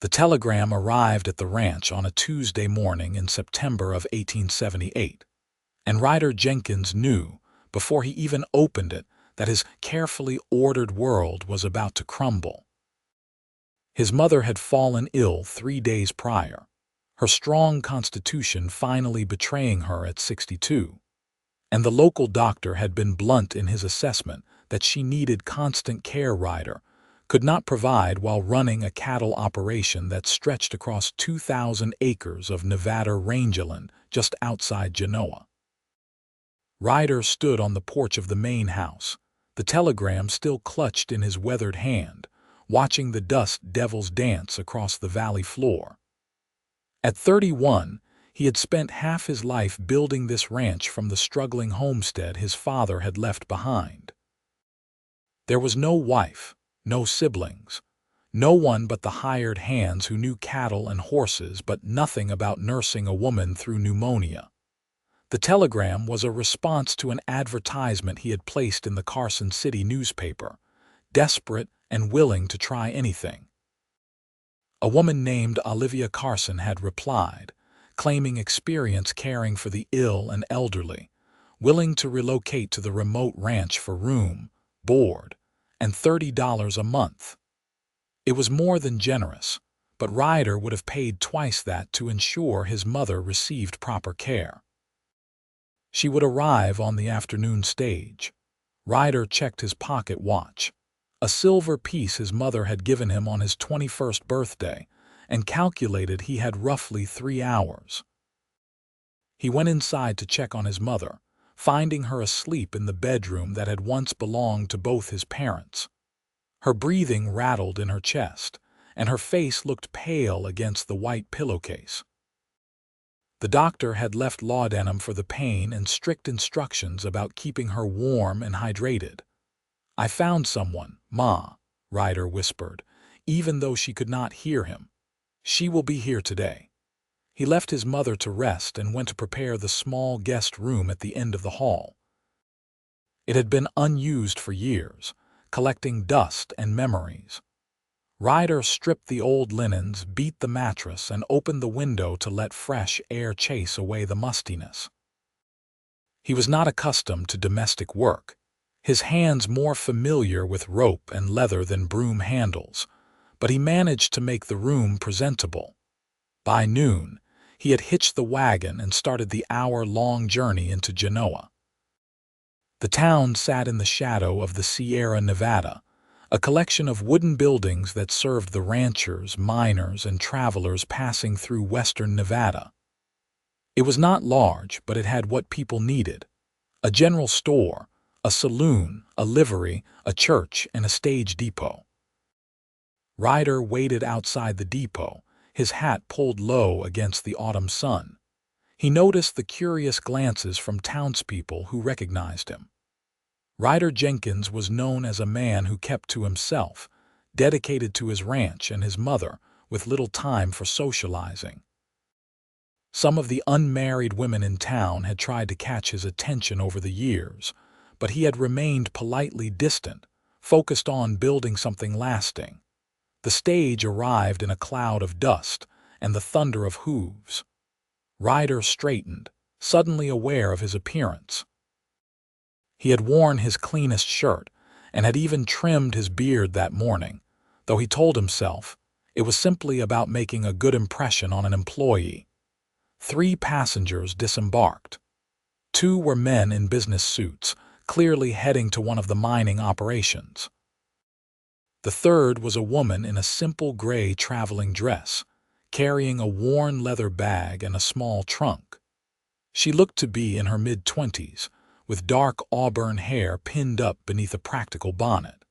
The telegram arrived at the ranch on a Tuesday morning in September of 1878, and Ryder Jenkins knew, before he even opened it, that his carefully ordered world was about to crumble. His mother had fallen ill 3 days prior, her strong constitution finally betraying her at 62, and the local doctor had been blunt in his assessment that she needed constant care. Ryder could not provide while running a cattle operation that stretched across 2,000 acres of Nevada rangeland just outside Genoa. Ryder stood on the porch of the main house, the telegram still clutched in his weathered hand, watching the dust devils dance across the valley floor. At 31, he had spent half his life building this ranch from the struggling homestead his father had left behind. There was no wife, no siblings, no one but the hired hands who knew cattle and horses but nothing about nursing a woman through pneumonia. The telegram was a response to an advertisement he had placed in the Carson City newspaper, desperate and willing to try anything. A woman named Olivia Carson had replied, claiming experience caring for the ill and elderly, willing to relocate to the remote ranch for room, board, and $30 a month. It was more than generous, but Ryder would have paid twice that to ensure his mother received proper care. She would arrive on the afternoon stage. Ryder checked his pocket watch, a silver piece his mother had given him on his 21st birthday, and calculated he had roughly 3 hours. He went inside to check on his mother, finding her asleep in the bedroom that had once belonged to both his parents. Her breathing rattled in her chest, and her face looked pale against the white pillowcase. The doctor had left laudanum for the pain and strict instructions about keeping her warm and hydrated. "I found someone, Ma," Ryder whispered, even though she could not hear him. "She will be here today." He left his mother to rest and went to prepare the small guest room at the end of the hall. It had been unused for years, collecting dust and memories. Ryder stripped the old linens, beat the mattress, and opened the window to let fresh air chase away the mustiness. He was not accustomed to domestic work, his hands more familiar with rope and leather than broom handles, but he managed to make the room presentable. By noon, he had hitched the wagon and started the hour-long journey into Genoa. The town sat in the shadow of the Sierra Nevada, a collection of wooden buildings that served the ranchers, miners, and travelers passing through western Nevada. It was not large, but it had what people needed: a general store, a saloon, a livery, a church, and a stage depot. Ryder waited outside the depot, his hat pulled low against the autumn sun. He noticed the curious glances from townspeople who recognized him. Ryder Jenkins was known as a man who kept to himself, dedicated to his ranch and his mother, with little time for socializing. Some of the unmarried women in town had tried to catch his attention over the years, but he had remained politely distant, focused on building something lasting. The stage arrived in a cloud of dust and the thunder of hooves. Ryder straightened, suddenly aware of his appearance. He had worn his cleanest shirt and had even trimmed his beard that morning, though he told himself it was simply about making a good impression on an employee. 3 passengers disembarked. 2 were men in business suits, clearly heading to one of the mining operations. The third was a woman in a simple gray traveling dress, carrying a worn leather bag and a small trunk. She looked to be in her mid-20s, with dark auburn hair pinned up beneath a practical bonnet.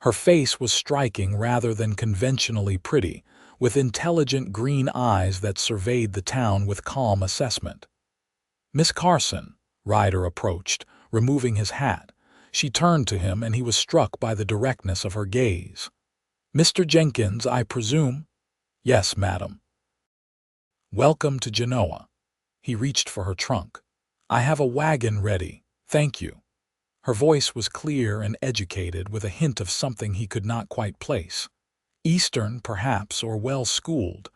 Her face was striking rather than conventionally pretty, with intelligent green eyes that surveyed the town with calm assessment. "Miss Carson," Ryder approached, removing his hat. She turned to him, and he was struck by the directness of her gaze. "Mr. Jenkins, I presume?" "Yes, madam." "Welcome to Genoa." He reached for her trunk. "I have a wagon ready, thank you." Her voice was clear and educated, with a hint of something he could not quite place. Eastern, perhaps, or well-schooled.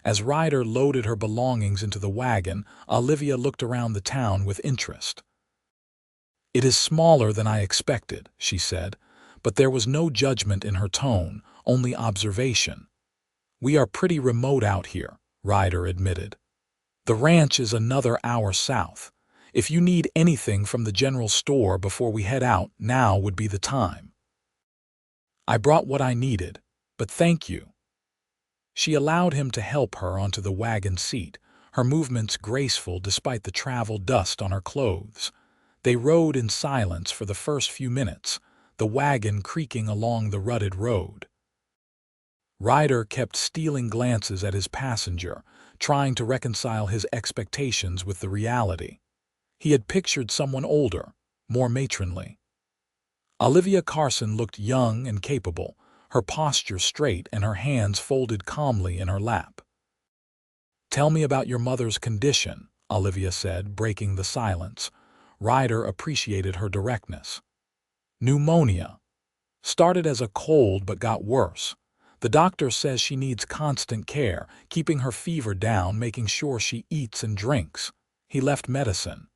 As Ryder loaded her belongings into the wagon, Olivia looked around the town with interest. "It is smaller than I expected," she said, but there was no judgment in her tone, only observation. "We are pretty remote out here," Ryder admitted. "The ranch is another hour south. If you need anything from the general store before we head out, now would be the time." "I brought what I needed, but thank you." She allowed him to help her onto the wagon seat, her movements graceful despite the travel dust on her clothes. They rode in silence for the first few minutes, the wagon creaking along the rutted road. Ryder kept stealing glances at his passenger, trying to reconcile his expectations with the reality. He had pictured someone older, more matronly. Olivia Carson looked young and capable, her posture straight and her hands folded calmly in her lap. "Tell me about your mother's condition," Olivia said, breaking the silence. Ryder appreciated her directness. "Pneumonia. Started as a cold but got worse. The doctor says she needs constant care, keeping her fever down, making sure she eats and drinks." He left medicine.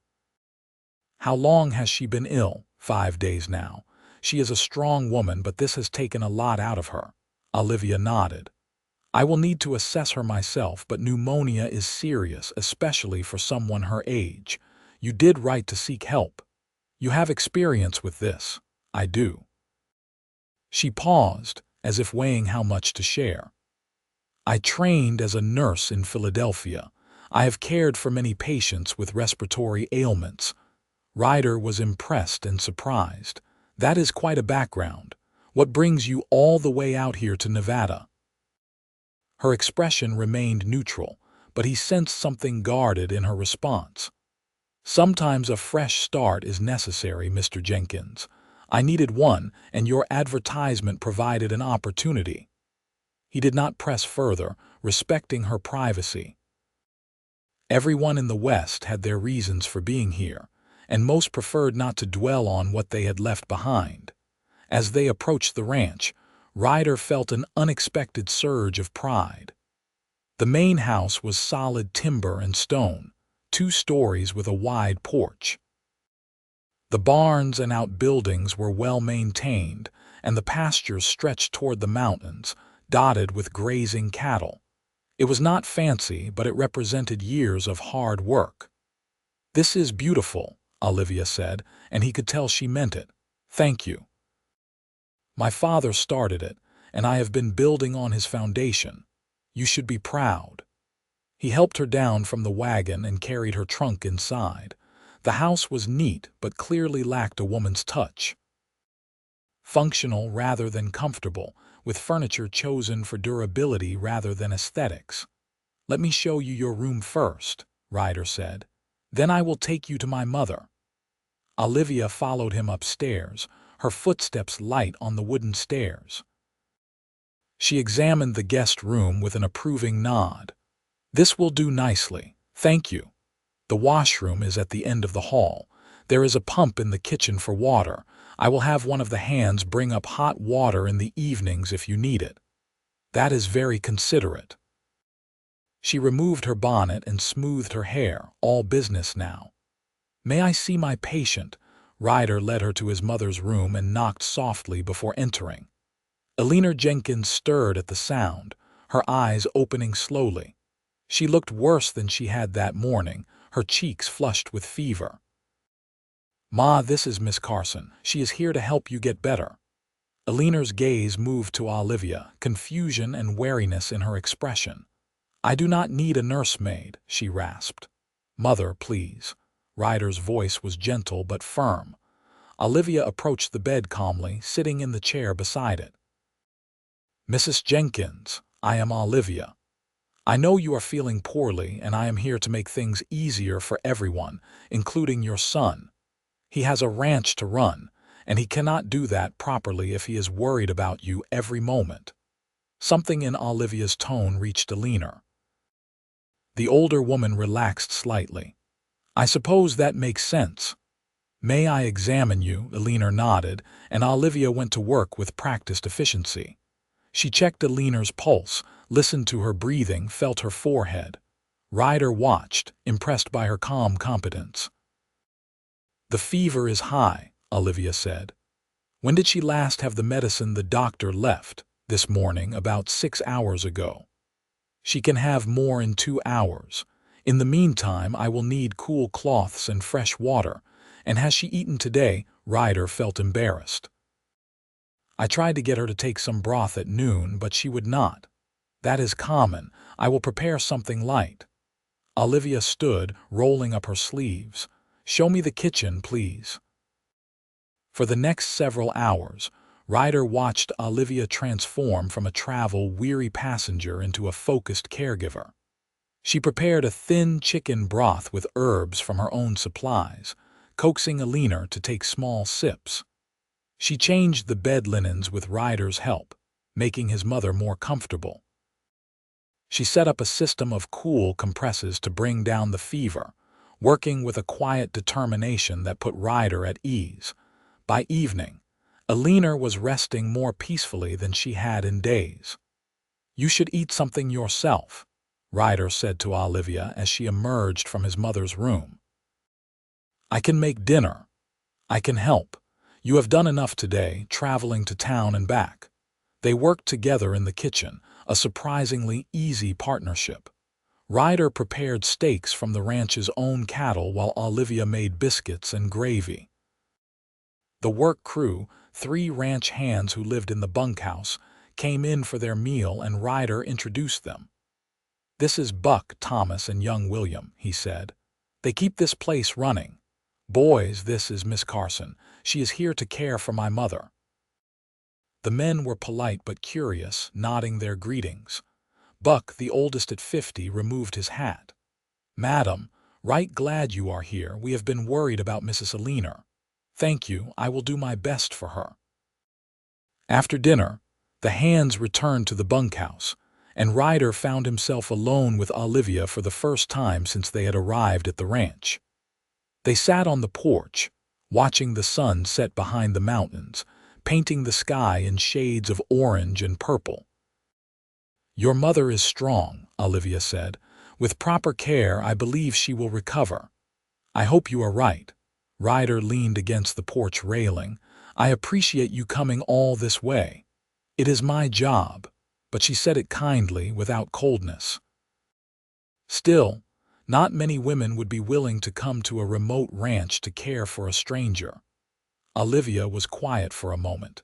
"How long has she been ill?" "5 days now. She is a strong woman, but this has taken a lot out of her." Olivia nodded. "I will need to assess her myself, but pneumonia is serious, especially for someone her age. You did right to seek help. You have experience with this." "I do." She paused, as if weighing how much to share. "I trained as a nurse in Philadelphia. I have cared for many patients with respiratory ailments." Ryder was impressed and surprised. "That is quite a background. What brings you all the way out here to Nevada?" Her expression remained neutral, but he sensed something guarded in her response. "Sometimes a fresh start is necessary, Mr. Jenkins. I needed one, and your advertisement provided an opportunity." He did not press further, respecting her privacy. Everyone in the West had their reasons for being here, and most preferred not to dwell on what they had left behind. As they approached the ranch, Ryder felt an unexpected surge of pride. The main house was solid timber and stone, 2 stories with a wide porch. The barns and outbuildings were well maintained, and the pastures stretched toward the mountains, dotted with grazing cattle. It was not fancy, but it represented years of hard work. "This is beautiful," Olivia said, and he could tell she meant it. "Thank you. My father started it, and I have been building on his foundation. You should be proud." He helped her down from the wagon and carried her trunk inside. The house was neat, but clearly lacked a woman's touch. Functional rather than comfortable, with furniture chosen for durability rather than aesthetics. "Let me show you your room first," Ryder said. "Then I will take you to my mother." Olivia followed him upstairs, her footsteps light on the wooden stairs. She examined the guest room with an approving nod. "This will do nicely, thank you. The washroom is at the end of the hall. There is a pump in the kitchen for water. I will have one of the hands bring up hot water in the evenings if you need it." "That is very considerate." She removed her bonnet and smoothed her hair, all business now. "May I see my patient?" Ryder led her to his mother's room and knocked softly before entering. Ryder Jenkins stirred at the sound, her eyes opening slowly. She looked worse than she had that morning, her cheeks flushed with fever. "Ma, this is Miss Carson. She is here to help you get better." Ryder's gaze moved to Olivia, confusion and wariness in her expression. "I do not need a nursemaid," she rasped. "Mother, please." Ryder's voice was gentle but firm. Olivia approached the bed calmly, sitting in the chair beside it. "Mrs. Jenkins, I am Olivia. I know you are feeling poorly, and I am here to make things easier for everyone, including your son. He has a ranch to run, and he cannot do that properly if he is worried about you every moment." Something in Olivia's tone reached Ryder. The older woman relaxed slightly. "I suppose that makes sense. May I examine you?" Ryder nodded, and Olivia went to work with practiced efficiency. She checked Alina's pulse, listened to her breathing, felt her forehead. Ryder watched, impressed by her calm competence. "The fever is high," Olivia said. "When did she last have the medicine the doctor left?" "This morning, about 6 hours ago." "She can have more in 2 hours. In the meantime, I will need cool cloths and fresh water. And has she eaten today?" Ryder felt embarrassed. "I tried to get her to take some broth at noon, but she would not." "That is common. I will prepare something light." Olivia stood, rolling up her sleeves. "Show me the kitchen, please." For the next several hours, Ryder watched Olivia transform from a travel-weary passenger into a focused caregiver. She prepared a thin chicken broth with herbs from her own supplies, coaxing Alina to take small sips. She changed the bed linens with Ryder's help, making his mother more comfortable. She set up a system of cool compresses to bring down the fever, working with a quiet determination that put Ryder at ease. By evening, Alina was resting more peacefully than she had in days. "You should eat something yourself," Ryder said to Olivia as she emerged from his mother's room. "I can make dinner. I can help. You have done enough today, traveling to town and back." They worked together in the kitchen, a surprisingly easy partnership. Ryder prepared steaks from the ranch's own cattle while Olivia made biscuits and gravy. The work crew, 3 ranch hands who lived in the bunkhouse, came in for their meal and Ryder introduced them. "This is Buck, Thomas, and young William," he said. "They keep this place running. Boys, this is Miss Carson. She is here to care for my mother." The men were polite but curious, nodding their greetings. Buck, the oldest at 50, removed his hat. "Madam, right glad you are here. We have been worried about Mrs. Alina." "Thank you. I will do my best for her." After dinner, the hands returned to the bunkhouse, and Ryder found himself alone with Olivia for the first time since they had arrived at the ranch. They sat on the porch, watching the sun set behind the mountains, painting the sky in shades of orange and purple. "Your mother is strong," Olivia said. "With proper care, I believe she will recover." "I hope you are right." Ryder leaned against the porch railing. "I appreciate you coming all this way. It is my job." But she said it kindly, without coldness. Still, not many women would be willing to come to a remote ranch to care for a stranger. Olivia was quiet for a moment.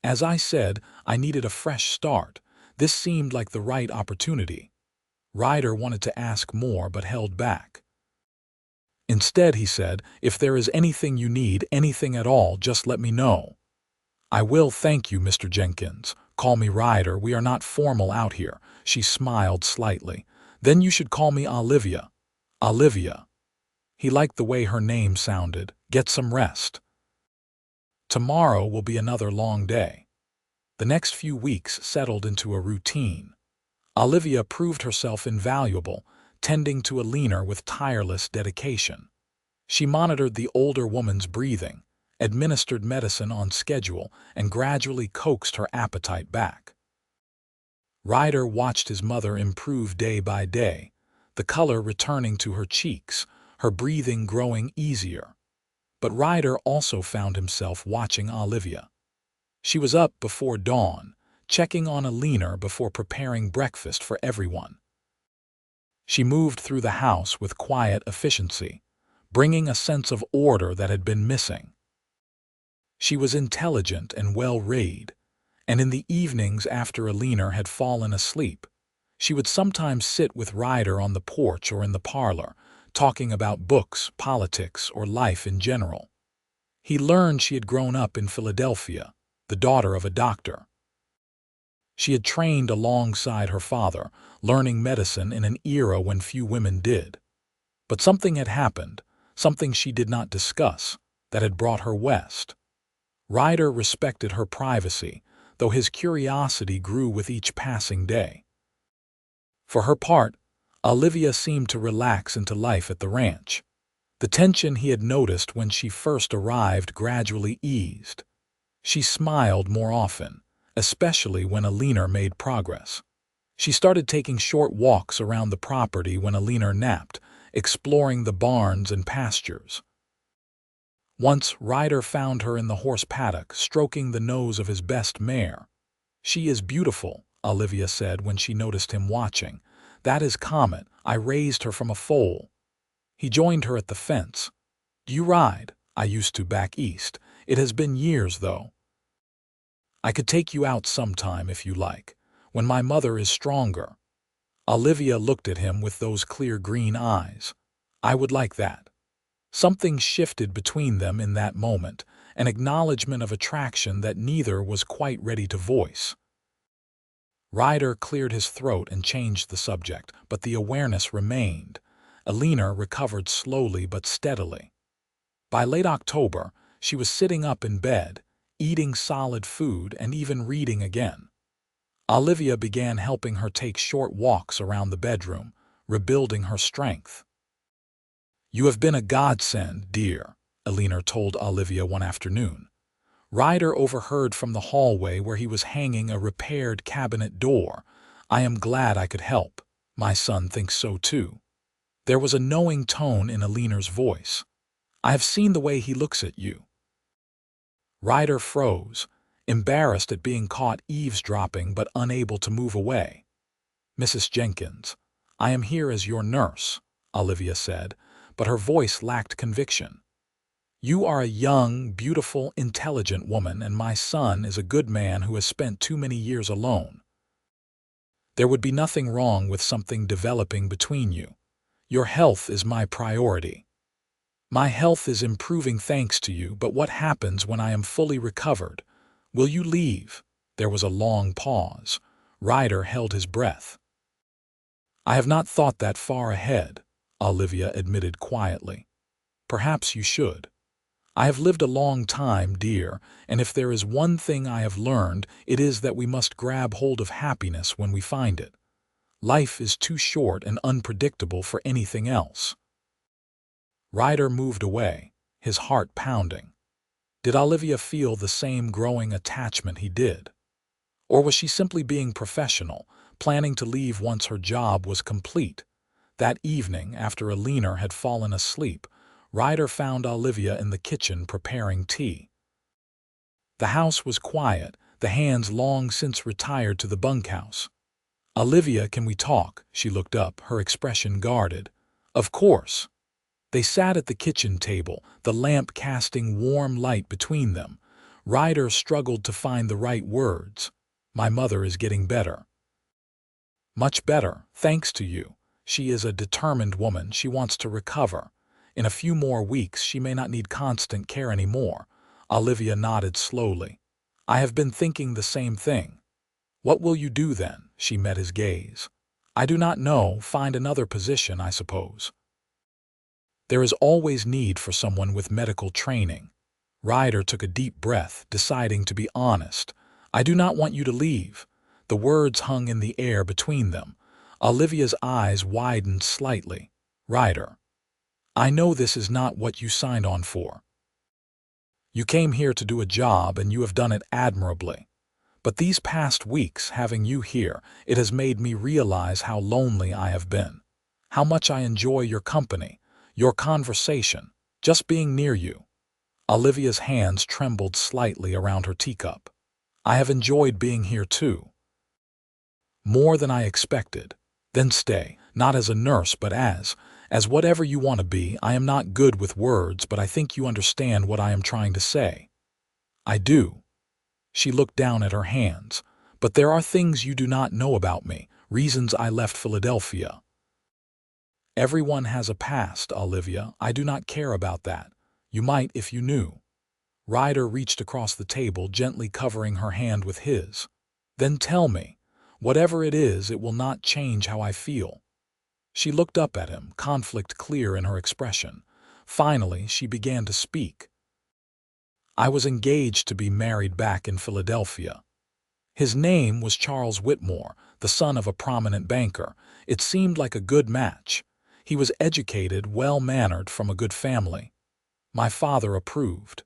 "As I said, I needed a fresh start. This seemed like the right opportunity." Ryder wanted to ask more but held back. Instead, he said, "If there is anything you need, anything at all, just let me know." "I will, thank you, Mr. Jenkins. Call me Ryder. We are not formal out here." She smiled slightly. "Then you should call me Olivia." "Olivia." He liked the way her name sounded. "Get some rest. Tomorrow will be another long day." The next few weeks settled into a routine. Olivia proved herself invaluable, tending to Alina with tireless dedication. She monitored the older woman's breathing, administered medicine on schedule, and gradually coaxed her appetite back. Ryder watched his mother improve day by day, the color returning to her cheeks, her breathing growing easier. But Ryder also found himself watching Olivia. She was up before dawn, checking on Alina before preparing breakfast for everyone. She moved through the house with quiet efficiency, bringing a sense of order that had been missing. She was intelligent and well-read, and in the evenings after Alina had fallen asleep, she would sometimes sit with Ryder on the porch or in the parlor, talking about books, politics, or life in general. He learned she had grown up in Philadelphia, the daughter of a doctor. She had trained alongside her father, learning medicine in an era when few women did. But something had happened, something she did not discuss, that had brought her west. Ryder respected her privacy, though his curiosity grew with each passing day. For her part, Olivia seemed to relax into life at the ranch. The tension he had noticed when she first arrived gradually eased. She smiled more often, especially when Alina made progress. She started taking short walks around the property when Alina napped, exploring the barns and pastures. Once Ryder found her in the horse paddock, stroking the nose of his best mare. "She is beautiful," Olivia said when she noticed him watching. "That is Comet. I raised her from a foal." He joined her at the fence. "Do you ride?" "I used to back east. It has been years, though. I could take you out sometime if you like, when my mother is stronger." Olivia looked at him with those clear green eyes. "I would like that." Something shifted between them in that moment, an acknowledgement of attraction that neither was quite ready to voice. Ryder cleared his throat and changed the subject, but the awareness remained. Alina recovered slowly but steadily. By late October, she was sitting up in bed, eating solid food and even reading again. Olivia began helping her take short walks around the bedroom, rebuilding her strength. "You have been a godsend, dear," Alina told Olivia one afternoon. Ryder overheard from the hallway where he was hanging a repaired cabinet door. "I am glad I could help. My son thinks so too." There was a knowing tone in Alina's voice. "I have seen the way he looks at you." Ryder froze, embarrassed at being caught eavesdropping but unable to move away. "Mrs. Jenkins, I am here as your nurse," Olivia said, but her voice lacked conviction. "You are a young, beautiful, intelligent woman, and my son is a good man who has spent too many years alone. There would be nothing wrong with something developing between you. Your health is my priority." "My health is improving thanks to you, but what happens when I am fully recovered? Will you leave?" There was a long pause. Ryder held his breath. "I have not thought that far ahead," Olivia admitted quietly. "Perhaps you should. I have lived a long time, dear, and if there is one thing I have learned, it is that we must grab hold of happiness when we find it. Life is too short and unpredictable for anything else." Ryder moved away, his heart pounding. Did Olivia feel the same growing attachment he did? Or was she simply being professional, planning to leave once her job was complete? That evening, after Alina had fallen asleep, Ryder found Olivia in the kitchen preparing tea. The house was quiet, the hands long since retired to the bunkhouse. "Olivia, can we talk?" She looked up, her expression guarded. "Of course." They sat at the kitchen table, the lamp casting warm light between them. Ryder struggled to find the right words. "My mother is getting better." "Much better, thanks to you. She is a determined woman. She wants to recover. In a few more weeks she may not need constant care anymore." Olivia nodded slowly. "I have been thinking the same thing." "What will you do then?" She met his gaze. "I do not know. Find another position, I suppose." "There is always need for someone with medical training." Ryder took a deep breath, deciding to be honest. "I do not want you to leave." The words hung in the air between them. Olivia's eyes widened slightly. "Ryder, I know this is not what you signed on for. You came here to do a job and you have done it admirably. But these past weeks, having you here, it has made me realize how lonely I have been. How much I enjoy your company, your conversation, just being near you." Olivia's hands trembled slightly around her teacup. "I have enjoyed being here too. More than I expected." "Then stay, not as a nurse but as whatever you want to be." "I am not good with words, but I think you understand what I am trying to say." "I do." She looked down at her hands. "But there are things you do not know about me, reasons I left Philadelphia." "Everyone has a past, Olivia. I do not care about that. You might if you knew." Ryder reached across the table, gently covering her hand with his. "Then tell me. Whatever it is, it will not change how I feel." She looked up at him, conflict clear in her expression. Finally, she began to speak. "I was engaged to be married back in Philadelphia. His name was Charles Whitmore, the son of a prominent banker. It seemed like a good match. He was educated, well-mannered, from a good family. My father approved."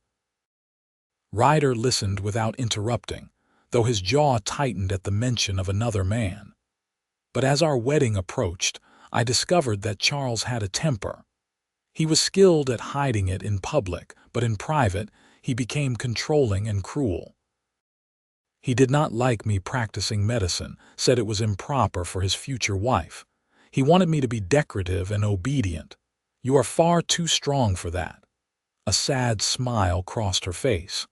Ryder listened without interrupting. though his jaw tightened at the mention of another man. But as our wedding approached, I discovered that Charles had a temper. He was skilled at hiding it in public, but in private, he became controlling and cruel. He did not like me practicing medicine, said it was improper for his future wife. He wanted me to be decorative and obedient. You are far too strong for that. A sad smile crossed her face.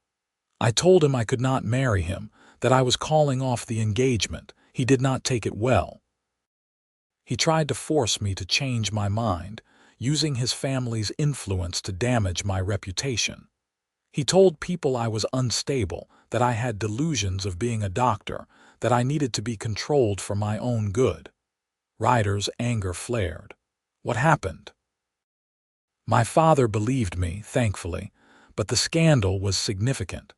I told him I could not marry him, that I was calling off the engagement. He did not take it well. He tried to force me to change my mind, using his family's influence to damage my reputation. He told people I was unstable, that I had delusions of being a doctor, that I needed to be controlled for my own good. Ryder's anger flared. What happened? My father believed me, thankfully, but the scandal was significant.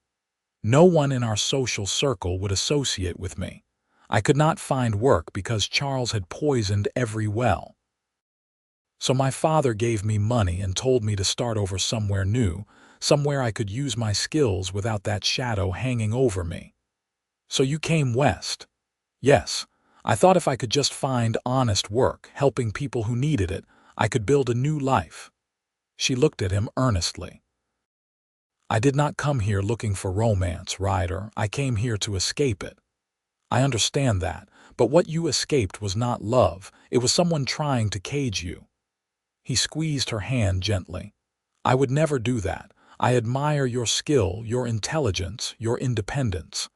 No one in our social circle would associate with me. I could not find work because Charles had poisoned every well. So my father gave me money and told me to start over somewhere new, somewhere I could use my skills without that shadow hanging over me. So you came west? Yes. I thought if I could just find honest work, helping people who needed it, I could build a new life. She looked at him earnestly. I did not come here looking for romance, Ryder. I came here to escape it. I understand that, but what you escaped was not love. It was someone trying to cage you. He squeezed her hand gently. I would never do that. I admire your skill, your intelligence, your independence.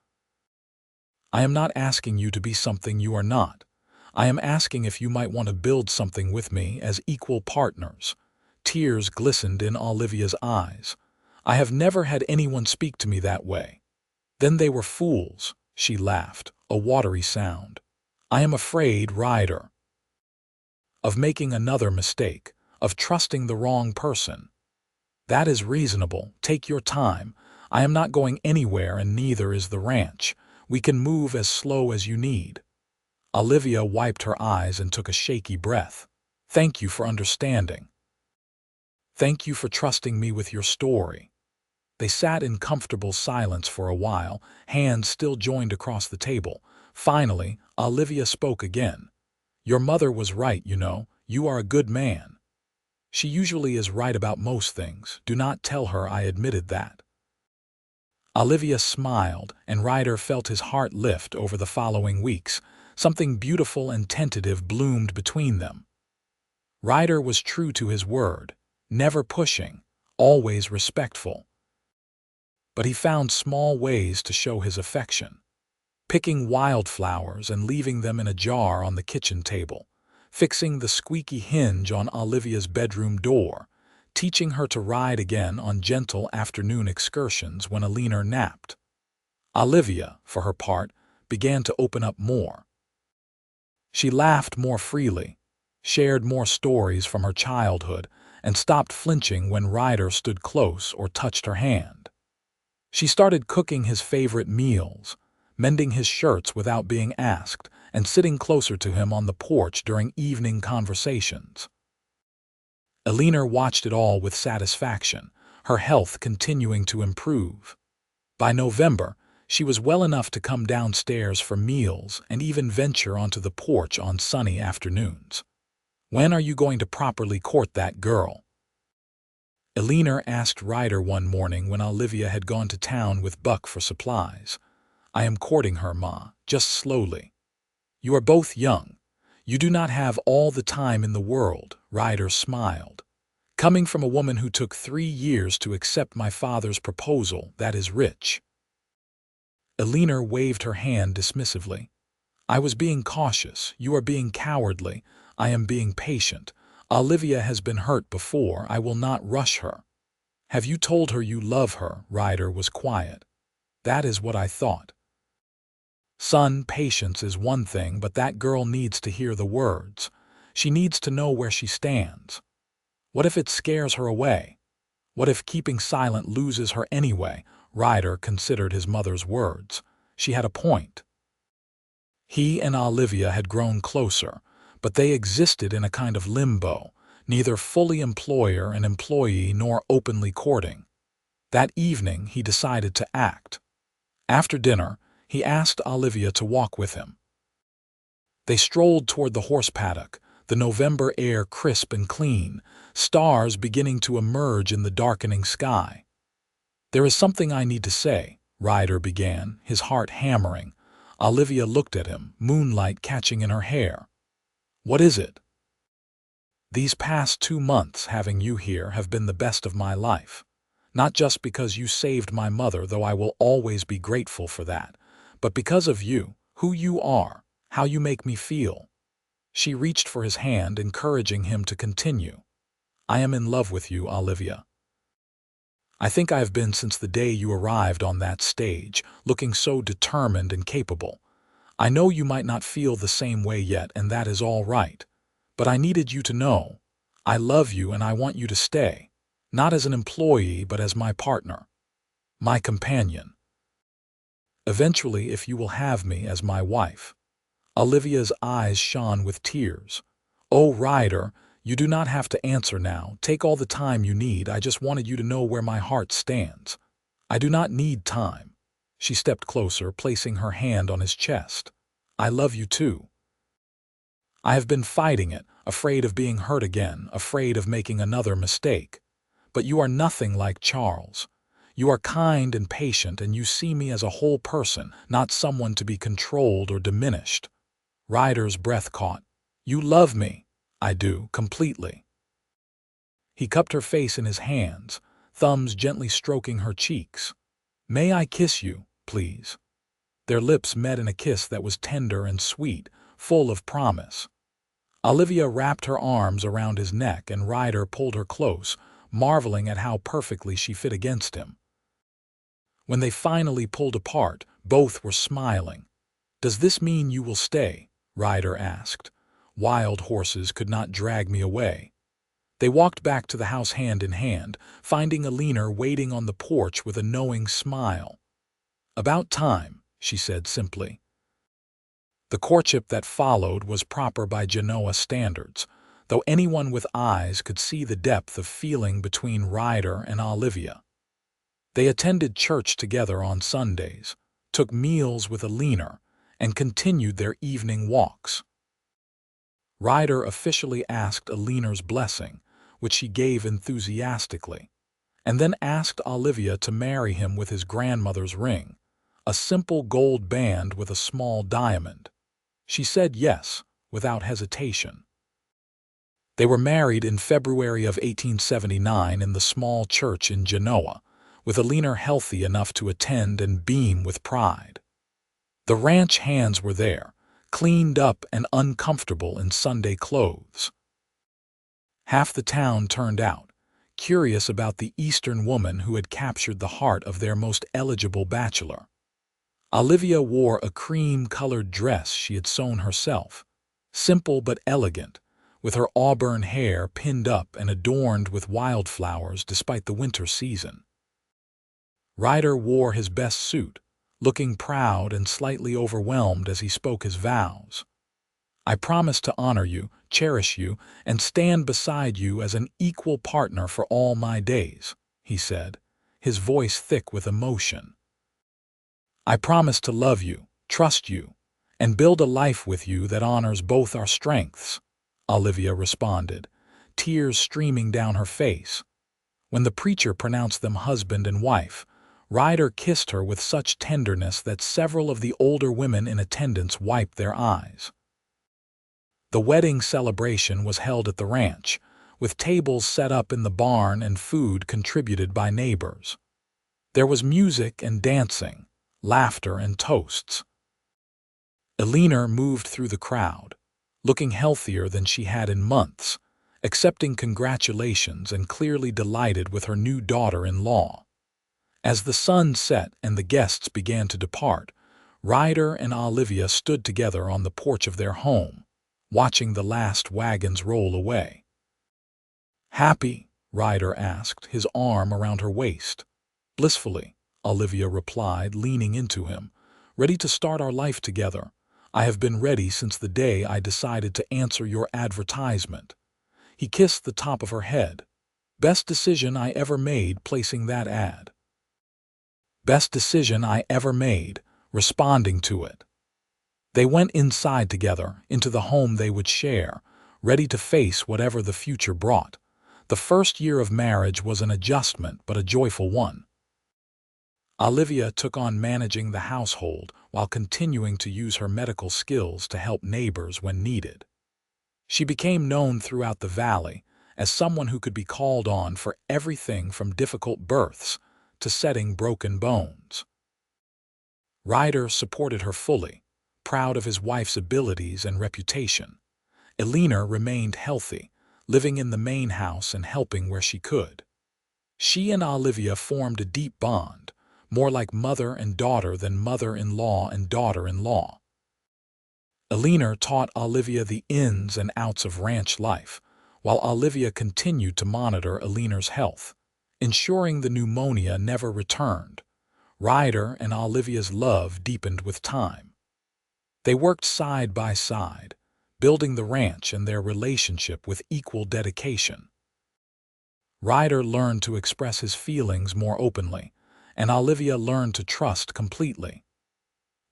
I am not asking you to be something you are not. I am asking if you might want to build something with me as equal partners. Tears glistened in Olivia's eyes. I have never had anyone speak to me that way. Then they were fools, she laughed, a watery sound. I am afraid, Ryder, of making another mistake, of trusting the wrong person. That is reasonable. Take your time. I am not going anywhere and neither is the ranch. We can move as slow as you need. Olivia wiped her eyes and took a shaky breath. Thank you for understanding. Thank you for trusting me with your story. They sat in comfortable silence for a while, hands still joined across the table. Finally, Olivia spoke again. Your mother was right, you know. You are a good man. She usually is right about most things. Do not tell her I admitted that. Olivia smiled, and Ryder felt his heart lift over the following weeks. Something beautiful and tentative bloomed between them. Ryder was true to his word, never pushing, always respectful. But he found small ways to show his affection. Picking wildflowers and leaving them in a jar on the kitchen table, fixing the squeaky hinge on Olivia's bedroom door, teaching her to ride again on gentle afternoon excursions when Alina napped. Olivia, for her part, began to open up more. She laughed more freely, shared more stories from her childhood, and stopped flinching when Ryder stood close or touched her hand. She started cooking his favorite meals, mending his shirts without being asked, and sitting closer to him on the porch during evening conversations. Alina watched it all with satisfaction, her health continuing to improve. By November, she was well enough to come downstairs for meals and even venture onto the porch on sunny afternoons. When are you going to properly court that girl? Alina asked Ryder one morning when Olivia had gone to town with Buck for supplies. I am courting her, Ma, just slowly. You are both young. You do not have all the time in the world, Ryder smiled. Coming from a woman who took 3 years to accept my father's proposal, that is rich. Alina waved her hand dismissively. I was being cautious. You are being cowardly. I am being patient. Olivia has been hurt before. I will not rush her. Have you told her you love her? Ryder was quiet. That is what I thought. Son, patience is one thing, but that girl needs to hear the words. She needs to know where she stands. What if it scares her away? What if keeping silent loses her anyway? Ryder considered his mother's words. She had a point. He and Olivia had grown closer, but they existed in a kind of limbo, neither fully employer and employee nor openly courting. That evening he decided to act. After dinner, He asked Olivia to walk with him. They strolled toward the horse paddock, the November air crisp and clean, stars beginning to emerge in the darkening sky. "There is something I need to say," Ryder began, his heart hammering. Olivia looked at him, moonlight catching in her hair. "What is it?" "These past 2 months having you here have been the best of my life. Not just because you saved my mother, though I will always be grateful for that, but because of you, who you are, how you make me feel." She reached for his hand, encouraging him to continue. "I am in love with you, Olivia. I think I have been since the day you arrived on that stage, looking so determined and capable. I know you might not feel the same way yet, and that is all right. But I needed you to know. I love you and I want you to stay. Not as an employee, but as my partner. My companion. Eventually, if you will have me as my wife." Olivia's eyes shone with tears. "Oh, Ryder, you do not have to answer now. Take all the time you need. I just wanted you to know where my heart stands." "I do not need time." She stepped closer, placing her hand on his chest. "I love you too. I have been fighting it, afraid of being hurt again, afraid of making another mistake. But you are nothing like Charles. You are kind and patient, and you see me as a whole person, not someone to be controlled or diminished." Ryder's breath caught. "You love me." "I do, completely." He cupped her face in his hands, thumbs gently stroking her cheeks. "May I kiss you, please?" Their lips met in a kiss that was tender and sweet, full of promise. Olivia wrapped her arms around his neck, and Ryder pulled her close, marveling at how perfectly she fit against him. When they finally pulled apart, both were smiling. "Does this mean you will stay?" Ryder asked. "Wild horses could not drag me away." They walked back to the house hand in hand, finding Alina waiting on the porch with a knowing smile. "About time," she said simply. The courtship that followed was proper by Genoa standards, though anyone with eyes could see the depth of feeling between Ryder and Olivia. They attended church together on Sundays, took meals with Alina, and continued their evening walks. Ryder officially asked Alina's blessing, which she gave enthusiastically, and then asked Olivia to marry him with his grandmother's ring, a simple gold band with a small diamond. She said yes, without hesitation. They were married in February of 1879 in the small church in Genoa, with Alina healthy enough to attend and beam with pride. The ranch hands were there, cleaned up and uncomfortable in Sunday clothes. Half the town turned out, curious about the Eastern woman who had captured the heart of their most eligible bachelor. Olivia wore a cream-colored dress she had sewn herself, simple but elegant, with her auburn hair pinned up and adorned with wildflowers despite the winter season. Ryder wore his best suit, looking proud and slightly overwhelmed as he spoke his vows. "I promise to honor you, cherish you, and stand beside you as an equal partner for all my days," he said, his voice thick with emotion. "I promise to love you, trust you, and build a life with you that honors both our strengths," Olivia responded, tears streaming down her face. When the preacher pronounced them husband and wife, Ryder kissed her with such tenderness that several of the older women in attendance wiped their eyes. The wedding celebration was held at the ranch, with tables set up in the barn and food contributed by neighbors. There was music and dancing, laughter and toasts. Alina moved through the crowd, looking healthier than she had in months, accepting congratulations and clearly delighted with her new daughter-in-law. As the sun set and the guests began to depart, Ryder and Olivia stood together on the porch of their home, watching the last wagons roll away. "Happy?" Ryder asked, his arm around her waist. "Blissfully," Olivia replied, leaning into him. "Ready to start our life together. I have been ready since the day I decided to answer your advertisement." He kissed the top of her head. "Best decision I ever made placing that ad." "Best decision I ever made," responding to it. They went inside together, into the home they would share, ready to face whatever the future brought. The first year of marriage was an adjustment, but a joyful one. Olivia took on managing the household while continuing to use her medical skills to help neighbors when needed. She became known throughout the valley as someone who could be called on for everything from difficult births to setting broken bones. Ryder supported her fully, proud of his wife's abilities and reputation. Elena remained healthy, living in the main house and helping where she could. She and Olivia formed a deep bond, more like mother and daughter than mother-in-law and daughter-in-law. Elena taught Olivia the ins and outs of ranch life, while Olivia continued to monitor Elena's health, ensuring the pneumonia never returned. Ryder and Olivia's love deepened with time. They worked side by side, building the ranch and their relationship with equal dedication. Ryder learned to express his feelings more openly, and Olivia learned to trust completely.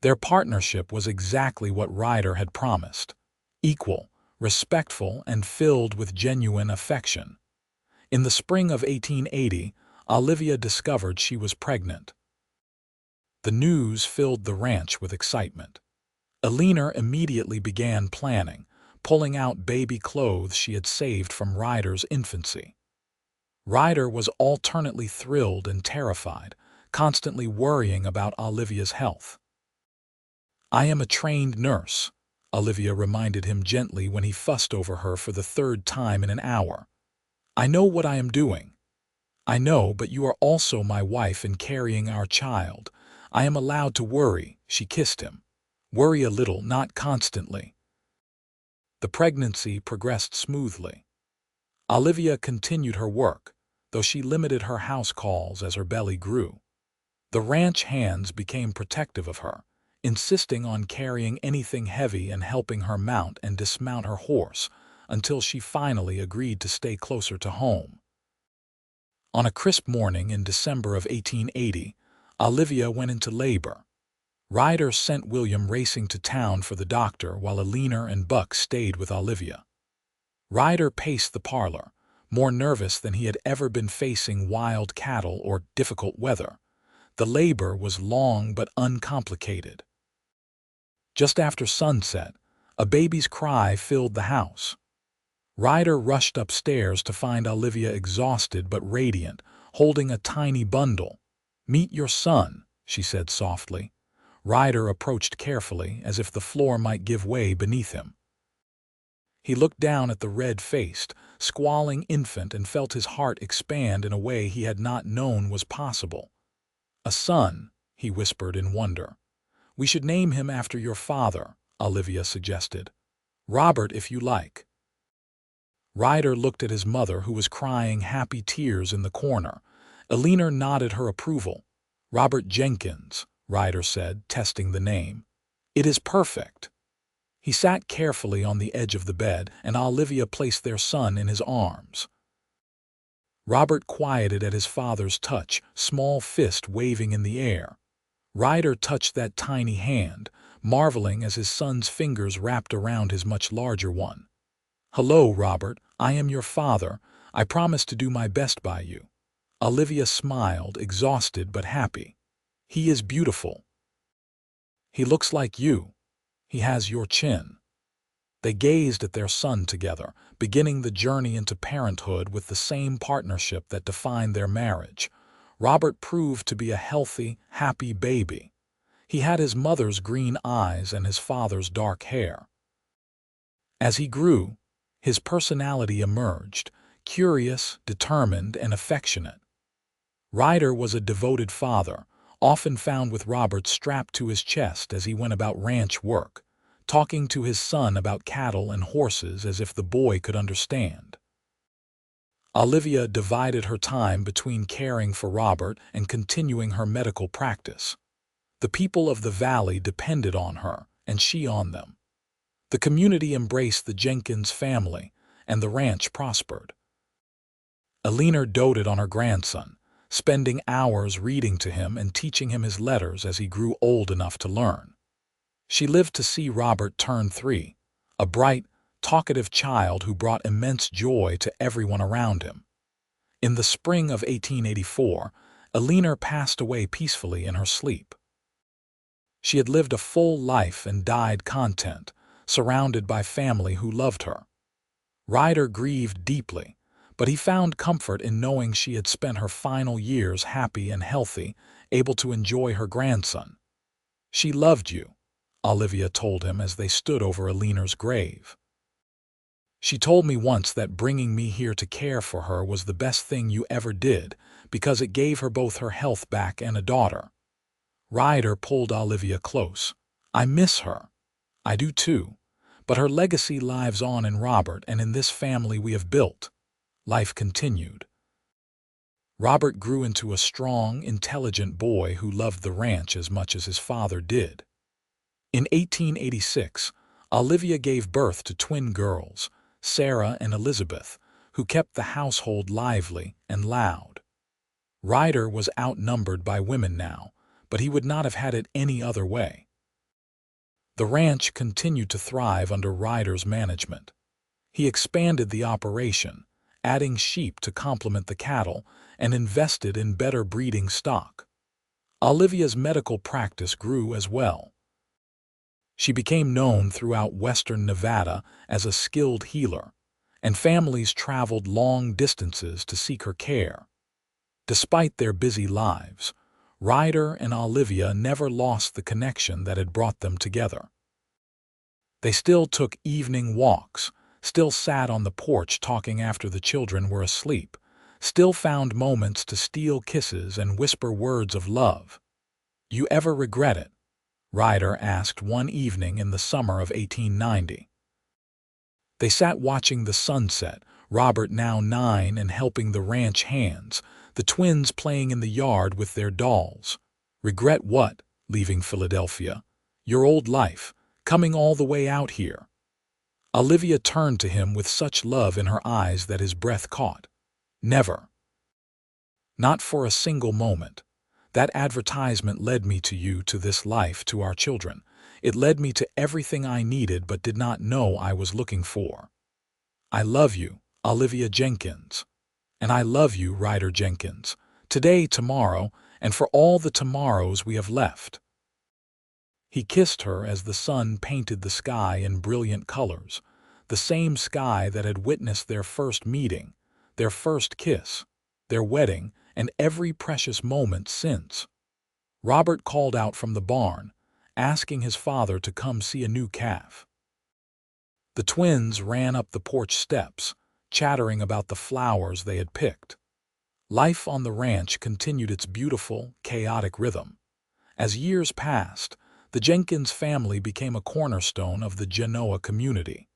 Their partnership was exactly what Ryder had promised: equal, respectful, and filled with genuine affection. In the spring of 1880, Olivia discovered she was pregnant. The news filled the ranch with excitement. Elena immediately began planning, pulling out baby clothes she had saved from Ryder's infancy. Ryder was alternately thrilled and terrified, constantly worrying about Olivia's health. "I am a trained nurse," Olivia reminded him gently when he fussed over her for the third time in an hour. "I know what I am doing." "I know, but you are also my wife in carrying our child. I am allowed to worry," she kissed him. "Worry a little, not constantly." The pregnancy progressed smoothly. Olivia continued her work, though she limited her house calls as her belly grew. The ranch hands became protective of her, insisting on carrying anything heavy and helping her mount and dismount her horse until she finally agreed to stay closer to home. On a crisp morning in December of 1880, Olivia went into labor. Ryder sent William racing to town for the doctor while Elena and Buck stayed with Olivia. Ryder paced the parlor, more nervous than he had ever been facing wild cattle or difficult weather. The labor was long but uncomplicated. Just after sunset, a baby's cry filled the house. Ryder rushed upstairs to find Olivia exhausted but radiant, holding a tiny bundle. "Meet your son," she said softly. Ryder approached carefully, as if the floor might give way beneath him. He looked down at the red-faced, squalling infant and felt his heart expand in a way he had not known was possible. "A son," he whispered in wonder. "We should name him after your father," Olivia suggested. "Robert, if you like." Ryder looked at his mother, who was crying happy tears in the corner. Elena nodded her approval. "Robert Jenkins," Ryder said, testing the name. "It is perfect." He sat carefully on the edge of the bed, and Olivia placed their son in his arms. Robert quieted at his father's touch, small fist waving in the air. Ryder touched that tiny hand, marveling as his son's fingers wrapped around his much larger one. "Hello, Robert. I am your father. I promise to do my best by you." Olivia smiled, exhausted but happy. "He is beautiful. He looks like you. He has your chin." They gazed at their son together, beginning the journey into parenthood with the same partnership that defined their marriage. Robert proved to be a healthy, happy baby. He had his mother's green eyes and his father's dark hair. As he grew, his personality emerged, curious, determined, and affectionate. Ryder was a devoted father, often found with Robert strapped to his chest as he went about ranch work, talking to his son about cattle and horses as if the boy could understand. Olivia divided her time between caring for Robert and continuing her medical practice. The people of the valley depended on her, and she on them. The community embraced the Jenkins family, and the ranch prospered. Elena doted on her grandson, spending hours reading to him and teaching him his letters as he grew old enough to learn. She lived to see Robert turn 3, a bright, talkative child who brought immense joy to everyone around him. In the spring of 1884, Eleanor passed away peacefully in her sleep. She had lived a full life and died content, surrounded by family who loved her. Ryder grieved deeply, but he found comfort in knowing she had spent her final years happy and healthy, able to enjoy her grandson. "She loved you," Olivia told him as they stood over Eleanor's grave. "She told me once that bringing me here to care for her was the best thing you ever did because it gave her both her health back and a daughter." Ryder pulled Olivia close. "I miss her. I do too. But her legacy lives on in Robert and in this family we have built." Life continued. Robert grew into a strong, intelligent boy who loved the ranch as much as his father did. In 1886, Olivia gave birth to twin girls, Sarah and Elizabeth, who kept the household lively and loud. Ryder was outnumbered by women now, but he would not have had it any other way. The ranch continued to thrive under Ryder's management. He expanded the operation, adding sheep to complement the cattle, and invested in better breeding stock. Olivia's medical practice grew as well. She became known throughout western Nevada as a skilled healer, and families traveled long distances to seek her care. Despite their busy lives, Ryder and Olivia never lost the connection that had brought them together. They still took evening walks, still sat on the porch talking after the children were asleep, still found moments to steal kisses and whisper words of love. "You ever regret it?" Ryder asked one evening in the summer of 1890. They sat watching the sunset, Robert now 9 and helping the ranch hands, the twins playing in the yard with their dolls. "Regret what? Leaving Philadelphia? Your old life, coming all the way out here?" Olivia turned to him with such love in her eyes that his breath caught. "Never. Not for a single moment. That advertisement led me to you, to this life, to our children. It led me to everything I needed but did not know I was looking for. I love you, Olivia Jenkins. And I love you, Ryder Jenkins, today, tomorrow, and for all the tomorrows we have left." He kissed her as the sun painted the sky in brilliant colors, the same sky that had witnessed their first meeting, their first kiss, their wedding, and every precious moment since. Robert called out from the barn, asking his father to come see a new calf. The twins ran up the porch steps, chattering about the flowers they had picked. Life on the ranch continued its beautiful, chaotic rhythm. As years passed, the Jenkins family became a cornerstone of the Genoa community.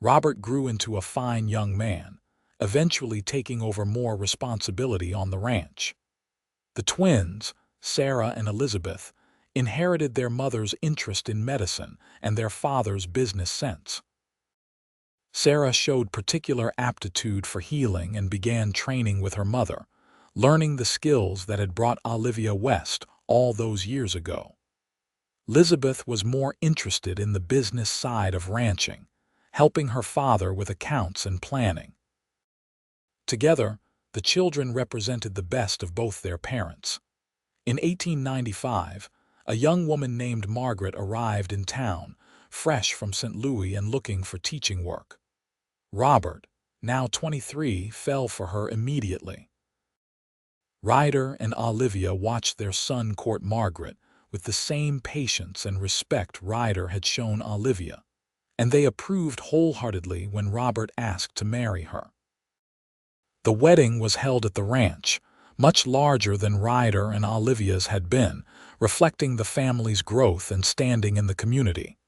Robert grew into a fine young man, eventually taking over more responsibility on the ranch. The twins, Sarah and Elizabeth, inherited their mother's interest in medicine and their father's business sense. Sarah showed particular aptitude for healing and began training with her mother, learning the skills that had brought Olivia west all those years ago. Elizabeth was more interested in the business side of ranching, helping her father with accounts and planning. Together, the children represented the best of both their parents. In 1895, a young woman named Margaret arrived in town, fresh from St. Louis and looking for teaching work. Robert, now 23, fell for her immediately. Ryder and Olivia watched their son court Margaret with the same patience and respect Ryder had shown Olivia, and they approved wholeheartedly when Robert asked to marry her. The wedding was held at the ranch, much larger than Ryder and Olivia's had been, reflecting the family's growth and standing in the community.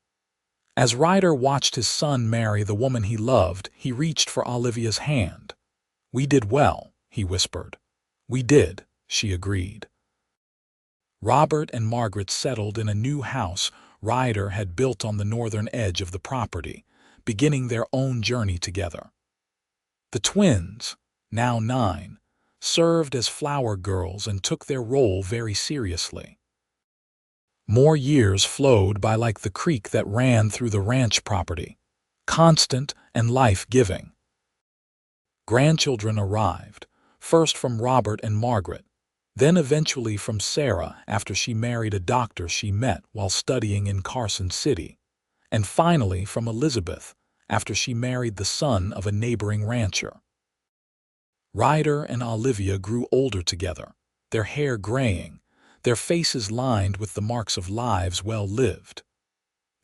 As Ryder watched his son marry the woman he loved, he reached for Olivia's hand. "We did well," he whispered. "We did," she agreed. Robert and Margaret settled in a new house Ryder had built on the northern edge of the property, beginning their own journey together. The twins, now 9, served as flower girls and took their role very seriously. More years flowed by like the creek that ran through the ranch property, constant and life-giving. Grandchildren arrived, first from Robert and Margaret, then eventually from Sarah after she married a doctor she met while studying in Carson City, and finally from Elizabeth after she married the son of a neighboring rancher. Ryder and Olivia grew older together, their hair graying, their faces lined with the marks of lives well lived.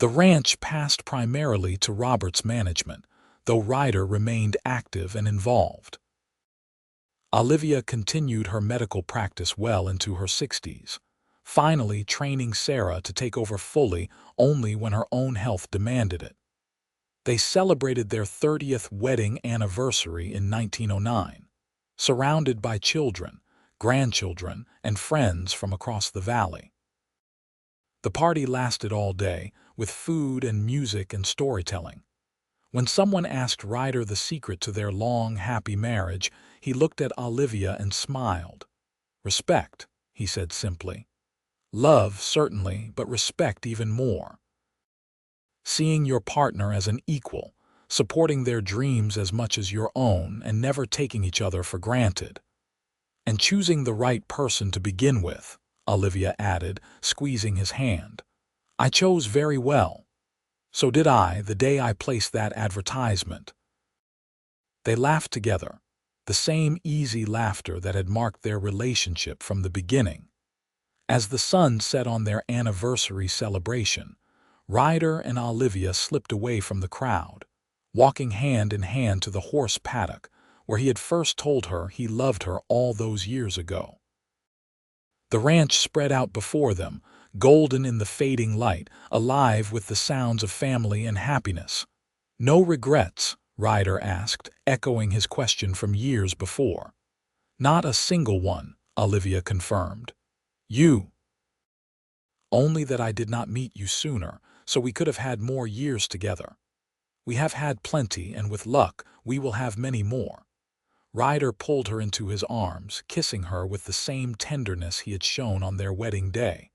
The ranch passed primarily to Robert's management, though Ryder remained active and involved. Olivia continued her medical practice well into her 60s, finally training Sarah to take over fully only when her own health demanded it. They celebrated their 30th wedding anniversary in 1909, surrounded by children, grandchildren, and friends from across the valley. The party lasted all day, with food and music and storytelling. When someone asked Ryder the secret to their long, happy marriage, he looked at Olivia and smiled. "Respect," he said simply. "Love, certainly, but respect even more. Seeing your partner as an equal, supporting their dreams as much as your own, and never taking each other for granted. And choosing the right person to begin with," Olivia added, squeezing his hand. "I chose very well. So did I the day I placed that advertisement." They laughed together, the same easy laughter that had marked their relationship from the beginning. As the sun set on their anniversary celebration, Ryder and Olivia slipped away from the crowd, walking hand in hand to the horse paddock, where he had first told her he loved her all those years ago. The ranch spread out before them, golden in the fading light, alive with the sounds of family and happiness. "No regrets?" Ryder asked, echoing his question from years before. "Not a single one," Olivia confirmed. "You?" "Only that I did not meet you sooner, so we could have had more years together. We have had plenty, and with luck, we will have many more." Ryder pulled her into his arms, kissing her with the same tenderness he had shown on their wedding day.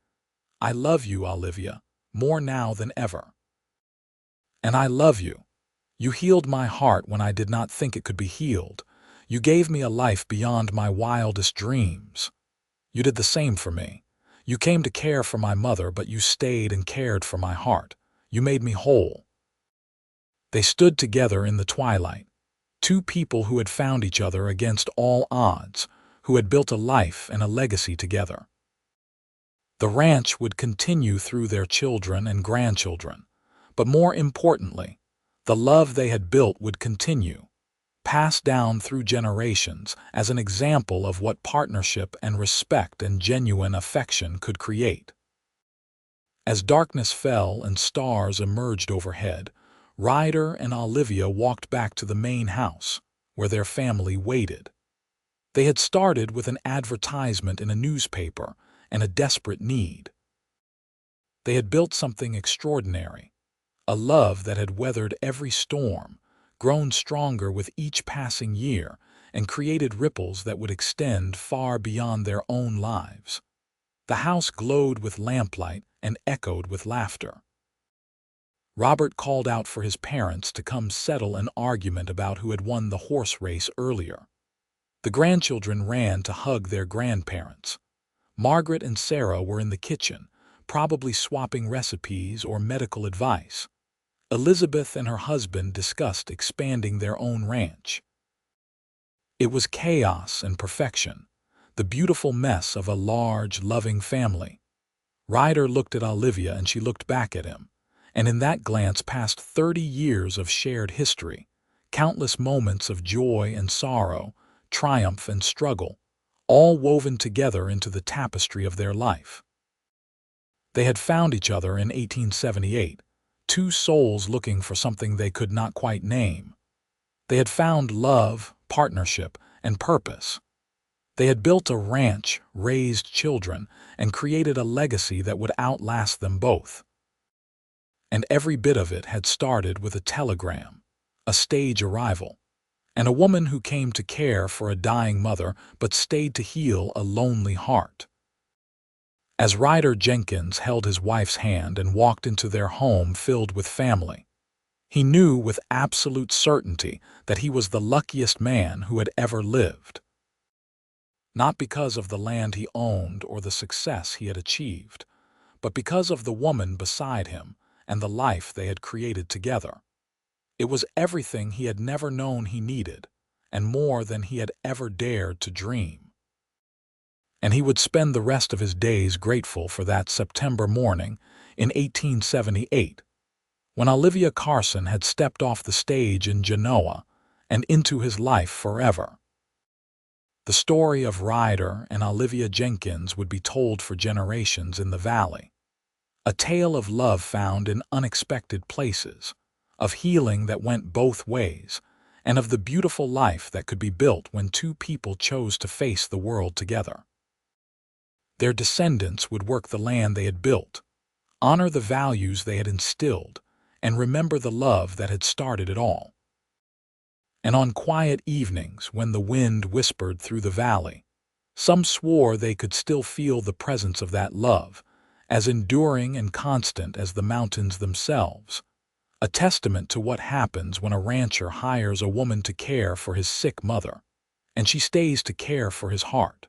"I love you, Olivia, more now than ever." "And I love you. You healed my heart when I did not think it could be healed. You gave me a life beyond my wildest dreams. You did the same for me. You came to care for my mother, but you stayed and cared for my heart. You made me whole." They stood together in the twilight, two people who had found each other against all odds, who had built a life and a legacy together. The ranch would continue through their children and grandchildren, but more importantly, the love they had built would continue, passed down through generations as an example of what partnership and respect and genuine affection could create. As darkness fell and stars emerged overhead, Ryder and Olivia walked back to the main house, where their family waited. They had started with an advertisement in a newspaper and a desperate need. They had built something extraordinary, a love that had weathered every storm, grown stronger with each passing year, and created ripples that would extend far beyond their own lives. The house glowed with lamplight and echoed with laughter. Robert called out for his parents to come settle an argument about who had won the horse race earlier. The grandchildren ran to hug their grandparents. Margaret and Sarah were in the kitchen, probably swapping recipes or medical advice. Elizabeth and her husband discussed expanding their own ranch. It was chaos and perfection, the beautiful mess of a large, loving family. Ryder looked at Olivia and she looked back at him, and in that glance passed 30 years of shared history, countless moments of joy and sorrow, triumph and struggle, all woven together into the tapestry of their life. They had found each other in 1878, two souls looking for something they could not quite name. They had found love, partnership, and purpose. They had built a ranch, raised children, and created a legacy that would outlast them both. And every bit of it had started with a telegram, a stage arrival, and a woman who came to care for a dying mother but stayed to heal a lonely heart. As Ryder Jenkins held his wife's hand and walked into their home filled with family, he knew with absolute certainty that he was the luckiest man who had ever lived. Not because of the land he owned or the success he had achieved, but because of the woman beside him and the life they had created together. It was everything he had never known he needed, and more than he had ever dared to dream. And he would spend the rest of his days grateful for that September morning in 1878, when Olivia Carson had stepped off the stage in Genoa and into his life forever. The story of Ryder and Olivia Jenkins would be told for generations in the valley. A tale of love found in unexpected places, of healing that went both ways, and of the beautiful life that could be built when two people chose to face the world together. Their descendants would work the land they had built, honor the values they had instilled, and remember the love that had started it all. And on quiet evenings, when the wind whispered through the valley, some swore they could still feel the presence of that love, as enduring and constant as the mountains themselves, a testament to what happens when a rancher hires a woman to care for his sick mother, and she stays to care for his heart.